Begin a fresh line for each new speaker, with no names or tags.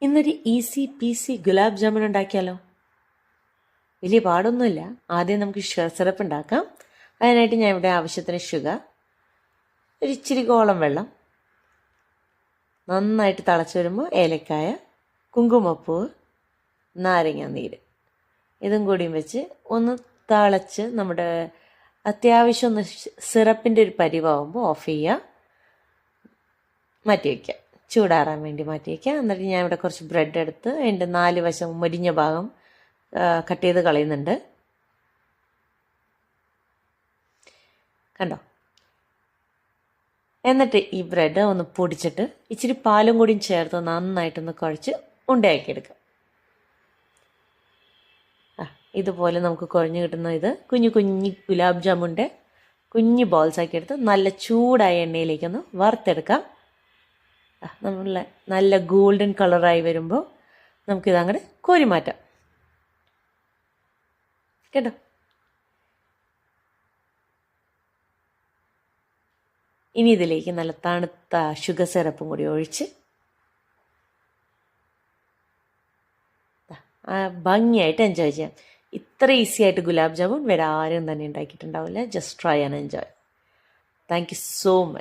ഇന്നൊരു easy peasy gulab jamun ഉണ്ടാക്കിയാലോ? വലിയ പാടൊന്നുമില്ല. ആദ്യം നമുക്ക് ഷുഗർ സിറപ്പ് ഉണ്ടാക്കാം. അതിനായിട്ട് ഞാൻ ഇവിടെ ആവശ്യത്തിന് ഷുഗർ, ഒരു ഇച്ചിരി ഗോളം വെള്ളം, നന്നായിട്ട് തിളച്ച് വരുമ്പോൾ ഏലക്കായ, കുങ്കുമപ്പൂവ്, നാരങ്ങ നീര്, ഇതും കൂടിയും വെച്ച് ഒന്ന് തിളച്ച് നമ്മുടെ അത്യാവശ്യം ഒന്ന് സിറപ്പിൻ്റെ ഒരു പരിവാകുമ്പോൾ ഓഫ് ചെയ്യുക, മാറ്റി വയ്ക്കുക, ചൂടാറാൻ വേണ്ടി മാറ്റി വയ്ക്കുക. എന്നിട്ട് ഞാൻ ഇവിടെ കുറച്ച് ബ്രെഡ് എടുത്ത് അതിൻ്റെ 4 വശം മൊരിഞ്ഞ ഭാഗം കട്ട് ചെയ്ത് കളയുന്നുണ്ട്. കണ്ടോ? എന്നിട്ട് ഈ ബ്രെഡ് ഒന്ന് പൊടിച്ചിട്ട് ഇച്ചിരി പാലും കൂടിയും ചേർത്ത് നന്നായിട്ടൊന്ന് കുഴച്ച് ഉണ്ടയാക്കിയെടുക്കാം. ഇതുപോലെ നമുക്ക് കുഴഞ്ഞ് കിട്ടുന്ന ഇത് കുഞ്ഞു ഗുലാബ് ജാമുൻ്റെ കുഞ്ഞു ബോൾസാക്കി എടുത്ത് നല്ല ചൂടായ എണ്ണയിലേക്കൊന്ന് വറുത്തെടുക്കാം. നല്ല ഗോൾഡൻ കളറായി വരുമ്പോൾ നമുക്കിത് അങ്ങോട്ട് കോരി മാറ്റാം. കേട്ടോ? ഇനി ഇതിലേക്ക് നല്ല തണുത്ത ഷുഗർ സിറപ്പും കൂടി ഒഴിച്ച് ഭംഗിയായിട്ട് എൻജോയ് ചെയ്യാം. ഇത്ര ഈസി ആയിട്ട് ഗുലാബ് ജാമുൻ വേറെ ആരും തന്നെ ഉണ്ടാക്കിയിട്ടുണ്ടാവില്ല. Just try and enjoy. Thank you so much.